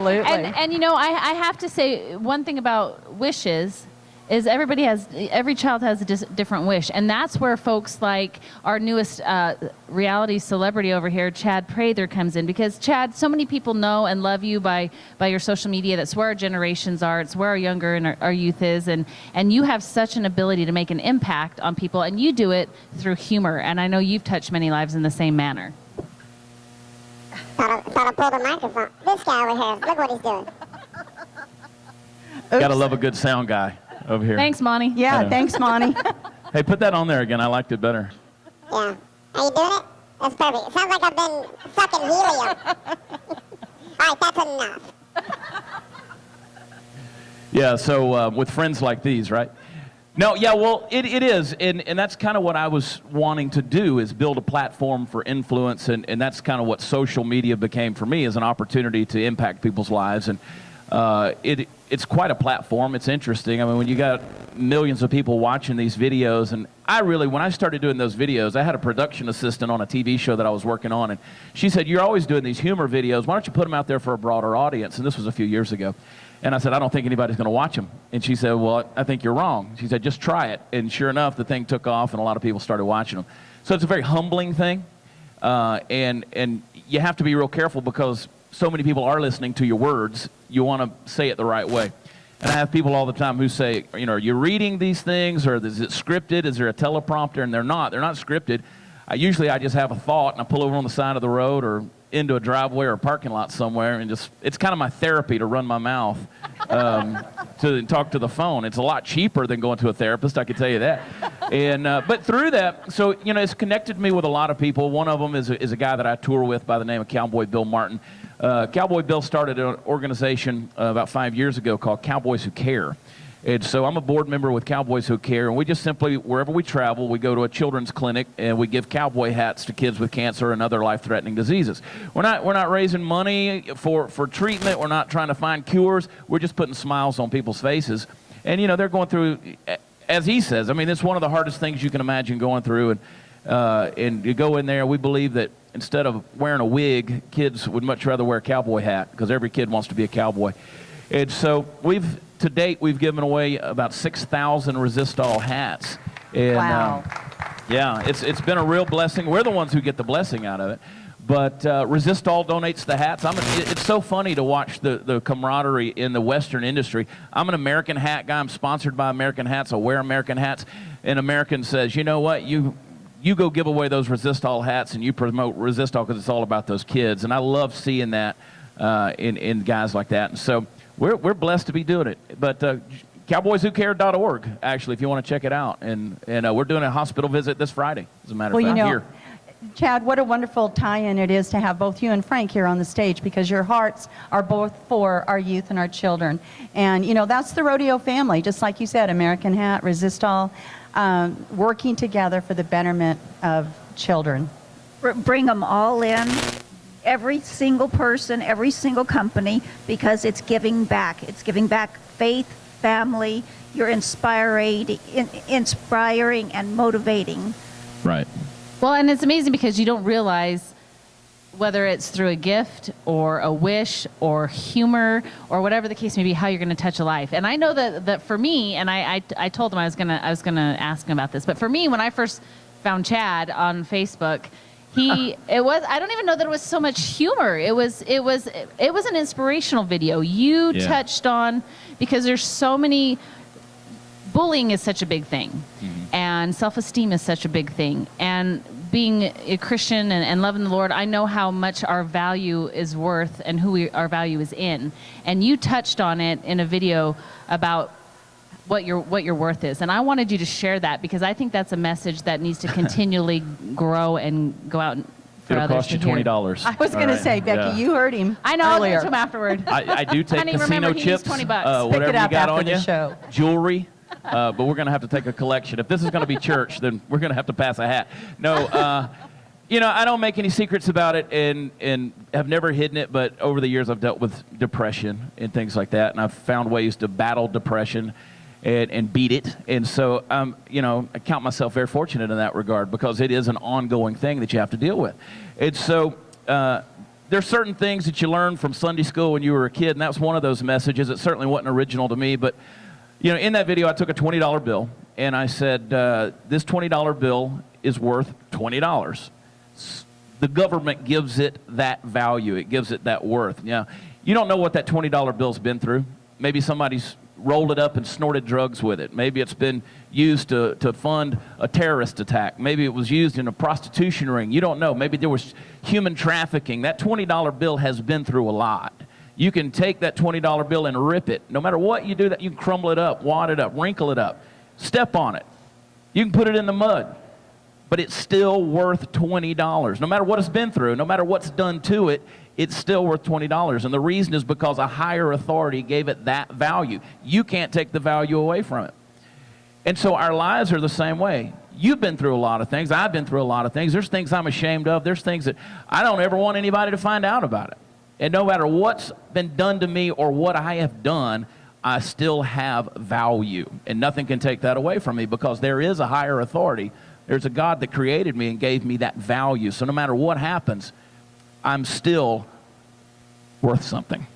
Absolutely. And you know, I have to say one thing about wishes is every child has a different wish. And that's where folks like our newest reality celebrity over here, Chad Prather, comes in. Because, Chad, so many people know and love you by your social media. That's where our generations are. It's where our younger and our youth is. And you have such an ability to make an impact on people. And you do it through humor. And I know you've touched many lives in the same manner. Thought I pulled the microphone. This guy over here, look what he's doing. Gotta love a good sound guy over here. Thanks, Monty. Yeah, thanks, Monty. Hey, put that on there again. I liked it better. Yeah. Are you doing it? That's perfect. It sounds like I've been sucking helium. All right, that's enough. Yeah, so with friends like these, right? No, yeah, well, it is, and that's kind of what I was wanting to do, is build a platform for influence, and that's kind of what social media became for me, as an opportunity to impact people's lives. And it's quite a platform. It's interesting. I mean, when you got millions of people watching these videos, and when I started doing those videos, I had a production assistant on a TV show that I was working on, and she said, "You're always doing these humor videos. Why don't you put them out there for a broader audience?" And this was a few years ago. And I said, "I don't think anybody's going to watch them." And she said, "Well, I think you're wrong." She said, "Just try it." And sure enough, the thing took off, and a lot of people started watching them. So it's a very humbling thing, and you have to be real careful, because so many people are listening to your words. You want to say it the right way. And I have people all the time who say, you know, "Are you reading these things, or is it scripted? Is there a teleprompter?" And they're not. They're not scripted. Usually I just have a thought, and I pull over on the side of the road or into a driveway or a parking lot somewhere, and it's kind of my therapy to run my mouth to talk to the phone. It's a lot cheaper than going to a therapist, I can tell you that. And but through that, so, you know, it's connected me with a lot of people. One of them is a guy that I tour with by the name of Cowboy Bill Martin. Cowboy Bill started an organization about 5 years ago called Cowboys Who Care. And so I'm a board member with Cowboys Who Care, and we just simply, wherever we travel, we go to a children's clinic, and we give cowboy hats to kids with cancer and other life-threatening diseases. We're not raising money for treatment. We're not trying to find cures. We're just putting smiles on people's faces. And, you know, they're going through, as he says, I mean, it's one of the hardest things you can imagine going through. And you go in there, we believe that instead of wearing a wig, kids would much rather wear a cowboy hat, because every kid wants to be a cowboy. And so to date, we've given away about 6,000 Resistol hats. And, wow. Yeah, it's been a real blessing. We're the ones who get the blessing out of it. But Resistol donates the hats. It's so funny to watch the camaraderie in the Western industry. I'm an American hat guy. I'm sponsored by American Hats. I wear American hats. And American says, "You know what? You go give away those Resistol hats, and you promote Resistol, because it's all about those kids." And I love seeing that in guys like that. And so we're blessed to be doing it. But cowboyswhocare.org, actually, if you want to check it out. And we're doing a hospital visit this Friday, as a matter of fact, here. Chad, what a wonderful tie-in it is to have both you and Frank here on the stage, because your hearts are both for our youth and our children. And, you know, that's the rodeo family, just like you said, American Hat, Resistol, working together for the betterment of children. Bring them all in, every single person, every single company, because it's giving back. It's giving back faith, family. You're inspiring and motivating. Right. Well, and it's amazing, because you don't realize whether it's through a gift or a wish or humor or whatever the case may be, how you're going to touch a life. And I know that for me, and I told him I was gonna ask him about this, but for me, when I first found Chad on Facebook, I don't even know that it was so much humor. It was an inspirational video. You touched on, because there's so many. Bullying is such a big thing, and self-esteem is such a big thing. And being a Christian and loving the Lord, I know how much our value is worth and our value is in. And you touched on it in a video about what your worth is. And I wanted you to share that, because I think that's a message that needs to continually grow and go out for It'll others cost you to hear. $20. I was going to say, Becky, you heard him. I know, earlier. I'll give it to him afterward. I do take Honey, casino remember, he needs chips, $20. whatever Pick it up you got after on the you, show. jewelry. But we're going to have to take a collection. If this is going to be church, then we're going to have to pass a hat. No, you know, I don't make any secrets about it, and have never hidden it, but over the years I've dealt with depression and things like that, and I've found ways to battle depression and beat it. And so, you know, I count myself very fortunate in that regard, because it is an ongoing thing that you have to deal with. And so there's certain things that you learn from Sunday school when you were a kid, and that was one of those messages. It certainly wasn't original to me, but in that video, I took a $20 bill, and I said, this $20 bill is worth $20. The government gives it that value. It gives it that worth. Yeah, you don't know what that $20 bill's been through. Maybe somebody's rolled it up and snorted drugs with it. Maybe it's been used to fund a terrorist attack. Maybe it was used in a prostitution ring. You don't know. Maybe there was human trafficking. That $20 bill has been through a lot. You can take that $20 bill and rip it. No matter what you do, that you can crumble it up, wad it up, wrinkle it up, step on it. You can put it in the mud. But it's still worth $20. No matter what it's been through, no matter what's done to it, it's still worth $20. And the reason is because a higher authority gave it that value. You can't take the value away from it. And so our lives are the same way. You've been through a lot of things. I've been through a lot of things. There's things I'm ashamed of. There's things that I don't ever want anybody to find out about it. And no matter what's been done to me or what I have done, I still have value. And nothing can take that away from me because there is a higher authority. There's a God that created me and gave me that value. So no matter what happens, I'm still worth something.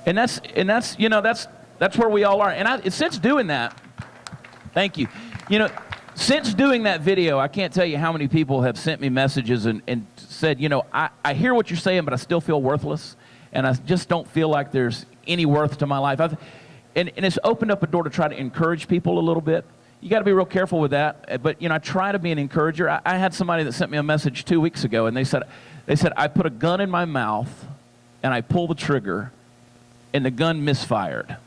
And that's where we all are. And since doing that, thank you. Since doing that video, I can't tell you how many people have sent me messages and said, I hear what you're saying, but I still feel worthless. And I just don't feel like there's any worth to my life. And it's opened up a door to try to encourage people a little bit. You got to be real careful with that. But, I try to be an encourager. I had somebody that sent me a message 2 weeks ago, and they said, I put a gun in my mouth, and I pulled the trigger, and the gun misfired.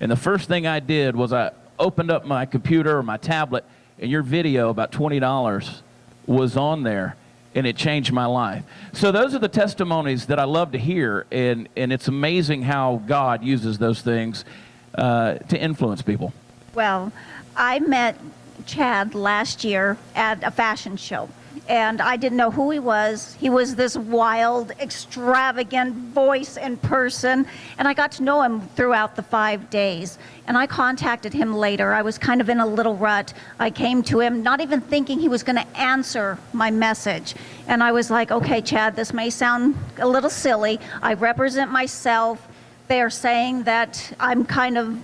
And the first thing I did was I opened up my computer or my tablet, and your video about $20 was on there, and it changed my life. So those are the testimonies that I love to hear, and it's amazing how God uses those things to influence people. Well, I met Chad last year at a fashion show, and I didn't know who he was. He was this wild, extravagant voice and person, and I got to know him throughout the 5 days. And I contacted him later. I was kind of in a little rut. I came to him not even thinking he was going to answer my message. And I was like, okay, Chad, this may sound a little silly. I represent myself. They're saying that I'm kind of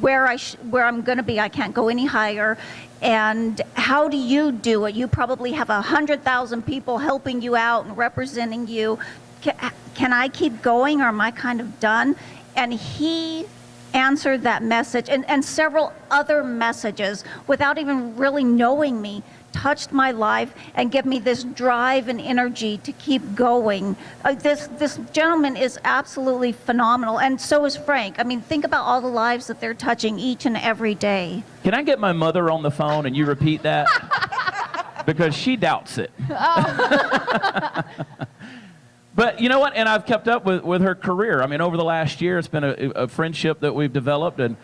where I'm going to be. I can't go any higher. And how do you do it? You probably have 100,000 people helping you out and representing you. Can I keep going, or am I kind of done? And he answered that message and several other messages without even really knowing me, touched my life and give me this drive and energy to keep going. This gentleman is absolutely phenomenal, and so is Frank. I mean, think about all the lives that they're touching each and every day. Can I get my mother on the phone and you repeat that? Because she doubts it. But you know what? And I've kept up with her career. I mean, over the last year, it's been a friendship that we've developed, and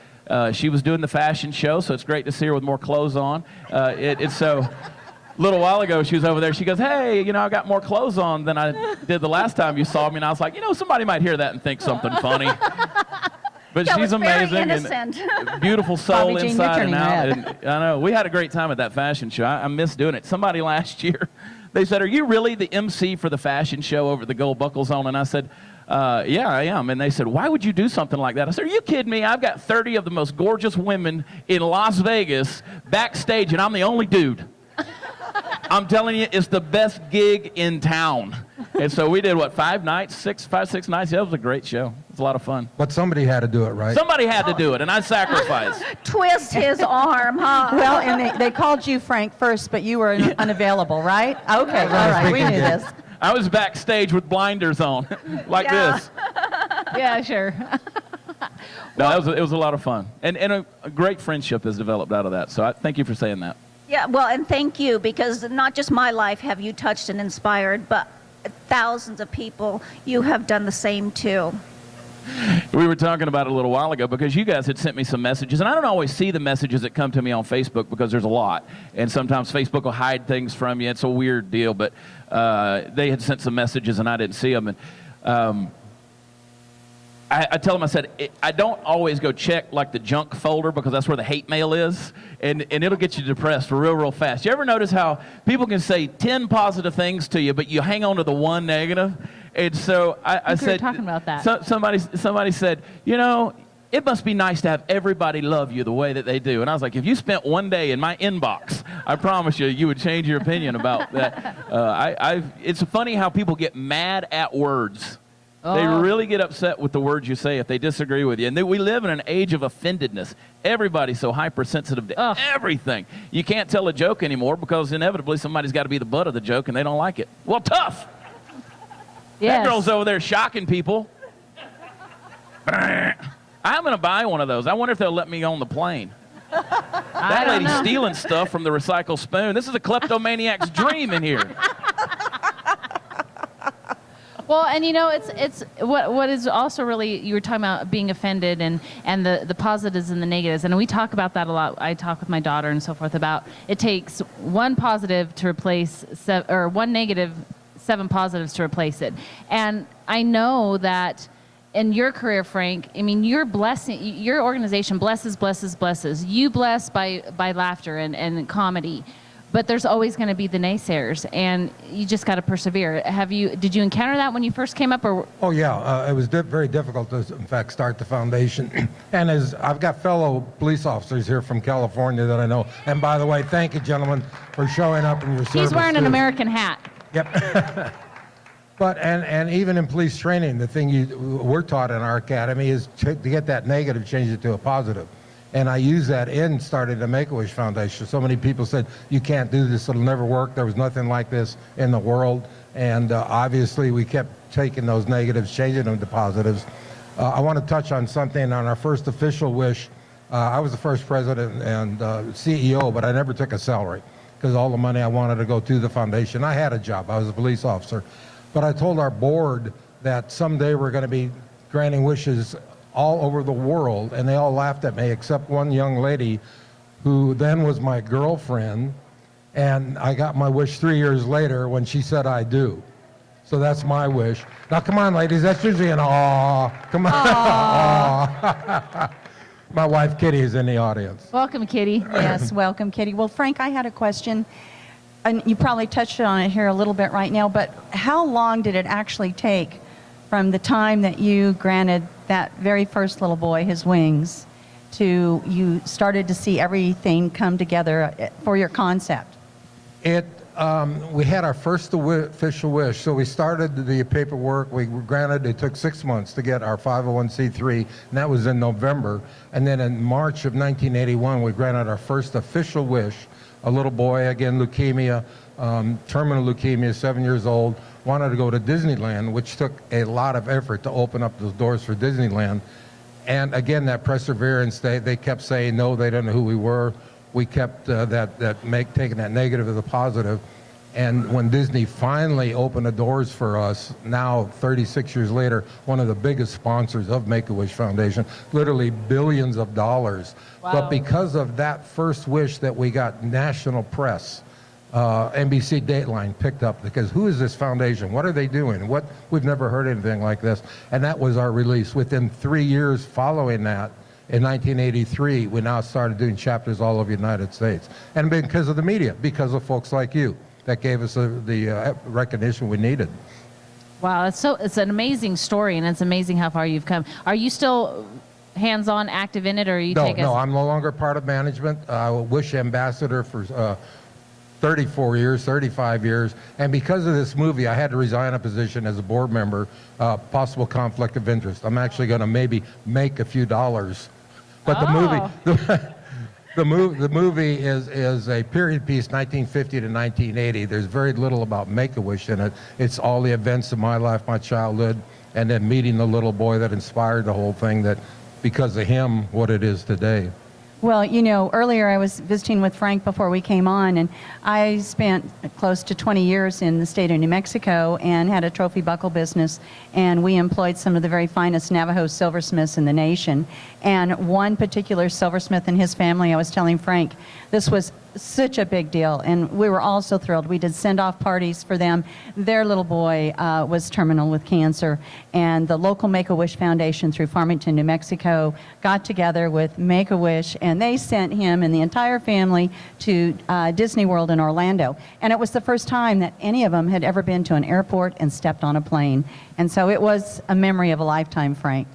she was doing the fashion show, so it's great to see her with more clothes on. It's so, a little while ago, she was over there. She goes, hey, I got more clothes on than I did the last time you saw me. And I was like, somebody might hear that and think something funny. But Yeah, she's it was very amazing innocent. and beautiful soul Bobby Jean, inside you're and turning out. red. And I know we had a great time at that fashion show. I miss doing it. Somebody last year, they said, "Are you really the MC for the fashion show over at the Gold Buckle Zone?" And I said, "Yeah, I am." And they said, "Why would you do something like that?" I said, "Are you kidding me? I've got 30 of the most gorgeous women in Las Vegas backstage, and I'm the only dude." I'm telling you, it's the best gig in town. And so we did, 5 nights, 6 nights? Yeah, it was a great show. It was a lot of fun. But somebody had to do it, right? Somebody had to do it, and I sacrificed. Twist his arm, huh? Well, and they called you Frank first, but you were unavailable, right? Okay, all right, we knew this. I was backstage with blinders on, like Yeah. this. Yeah, sure. No, it was a lot of fun. And a great friendship has developed out of that. So thank you for saying that. Yeah, well, and thank you, because not just my life have you touched and inspired, but thousands of people, you have done the same too. We were talking about it a little while ago because you guys had sent me some messages, and I don't always see the messages that come to me on Facebook because there's a lot, and sometimes Facebook will hide things from you. It's a weird deal, but they had sent some messages and I didn't see them. And I tell them, I said, I don't always go check like the junk folder because that's where the hate mail is, and it'll get you depressed real fast. You ever notice how people can say 10 positive things to you, but you hang on to the one negative? And so I think we were said, talking about that. somebody said, you know, it must be nice to have everybody love you the way that they do. And I was like, if you spent one day in my inbox, I promise you, you would change your opinion about that. It's funny how people get mad at words. They really get upset with the words you say if they disagree with you. And we live in an age of offendedness. Everybody's so hypersensitive to everything. You can't tell a joke anymore because inevitably somebody's got to be the butt of the joke and they don't like it. Well, tough. Yes. That girl's over there shocking people. I'm going to buy one of those. I wonder if they'll let me on the plane. That lady's stealing stuff from the recycle spoon. This is a kleptomaniac's dream in here. Well, and you know, it's what is also really, you were talking about being offended and the positives and the negatives, and we talk about that a lot. I talk with my daughter and so forth about it takes one positive to replace or one negative, 7 positives to replace it. And I know that in your career, Frank, I mean, your organization blesses. You bless by laughter and comedy. But there's always going to be the naysayers, and you just got to persevere. Did you encounter that when you first came up? Or? Oh, yeah. It was very difficult to, in fact, start the foundation. And as I've got fellow police officers here from California that I know. And by the way, thank you, gentlemen, for showing up in your service. He's wearing an American hat. Yep. But, and even in police training, the thing we're taught in our academy is to get that negative, change it to a positive. And I used that in starting the Make-A-Wish Foundation. So many people said, you can't do this, it'll never work. There was nothing like this in the world. And obviously we kept taking those negatives, changing them to positives. I want to touch on something on our first official wish. I was the first president and CEO, but I never took a salary because all the money I wanted to go to the foundation. I had a job, I was a police officer. But I told our board that someday we're going to be granting wishes all over the world, and they all laughed at me except one young lady who then was my girlfriend, and I got my wish 3 years later when she said I do. So that's my wish. Now come on, ladies, that's usually an aw. Come on. Aw. My wife Kitty is in the audience. Welcome, Kitty. Yes, welcome, Kitty. Well, Frank, I had a question, and you probably touched on it here a little bit right now, but how long did it actually take from the time that you granted that very first little boy his wings to you started to see everything come together for your concept? We had our first official wish, so we started the paperwork. We were granted, it took 6 months to get our 501c3, and that was in November. And then in March of 1981, we granted our first official wish. A little boy, again, leukemia, terminal leukemia, 7 years old, wanted to go to Disneyland, which took a lot of effort to open up those doors for Disneyland. And again, that perseverance, they kept saying no, they didn't know who we were. We kept taking that negative to the positive. And when Disney finally opened the doors for us, now 36 years later, one of the biggest sponsors of Make-A-Wish Foundation, literally billions of dollars. Wow. But because of that first wish that we got national press, NBC Dateline picked up because who is this foundation? What are they doing? We've never heard anything like this. And that was our release. Within 3 years following that, in 1983, we now started doing chapters all over the United States. And because of the media, because of folks like you that gave us the recognition we needed. Wow, it's an amazing story, and it's amazing how far you've come. Are you still hands-on, active in it, or are you No, I'm no longer part of management. I Wish ambassador for 34 years, 35 years. And because of this movie, I had to resign a position as a board member, possible conflict of interest. I'm actually going to maybe make a few dollars. But the movie is a period piece, 1950 to 1980. There's very little about Make-A-Wish in it. It's all the events of my life, my childhood, and then meeting the little boy that inspired the whole thing, that because of him, what it is today. Well, you know, earlier I was visiting with Frank before we came on, and I spent close to 20 years in the state of New Mexico and had a trophy buckle business, and we employed some of the very finest Navajo silversmiths in the nation. And one particular silversmith and his family, I was telling Frank, this was such a big deal, and we were all so thrilled. We did send-off parties for them. Their little boy was terminal with cancer, and the local Make-A-Wish Foundation through Farmington, New Mexico, got together with Make-A-Wish, and they sent him and the entire family to Disney World in Orlando. And it was the first time that any of them had ever been to an airport and stepped on a plane. And so it was a memory of a lifetime, Frank.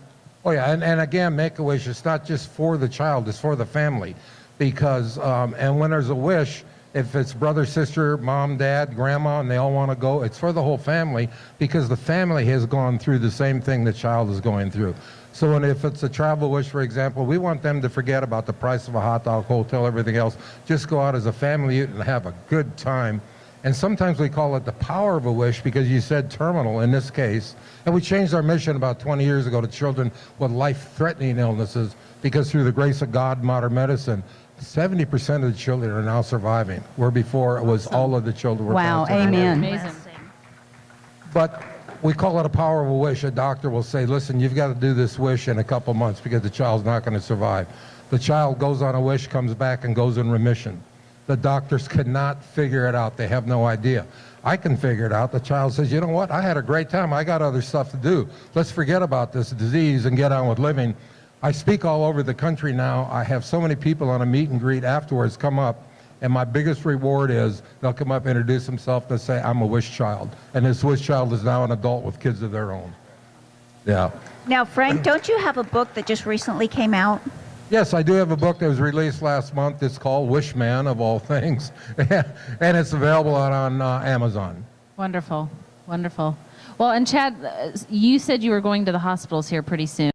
Oh, yeah, and again, Make-A-Wish, it's not just for the child, it's for the family. Because, and when there's a wish, if it's brother, sister, mom, dad, grandma, and they all want to go, it's for the whole family, because the family has gone through the same thing the child is going through. So if it's a travel wish, for example, we want them to forget about the price of a hot dog, hotel, everything else. Just go out as a family and have a good time. And sometimes we call it the power of a wish, because you said terminal in this case. And we changed our mission about 20 years ago to children with life-threatening illnesses, because through the grace of God, modern medicine, 70% of the children are now surviving, where before it was all of the children were Wow, passing away. amen. Amazing. But we call it a power of a wish. A doctor will say, listen, you've got to do this wish in a couple months because the child's not going to survive. The child goes on a wish, comes back, and goes in remission. The doctors cannot figure it out. They have no idea. I can figure it out. The child says, you know what? I had a great time. I got other stuff to do. Let's forget about this disease and get on with living. I speak all over the country now. I have so many people on a meet and greet afterwards come up, and my biggest reward is they'll come up, introduce themselves, and say, I'm a wish child. And this wish child is now an adult with kids of their own. Yeah. Now, Frank, don't you have a book that just recently came out? Yes, I do have a book that was released last month. It's called Wish Man, of all things. And it's available on Amazon. Wonderful, wonderful. Well, and Chad, you said you were going to the hospitals here pretty soon.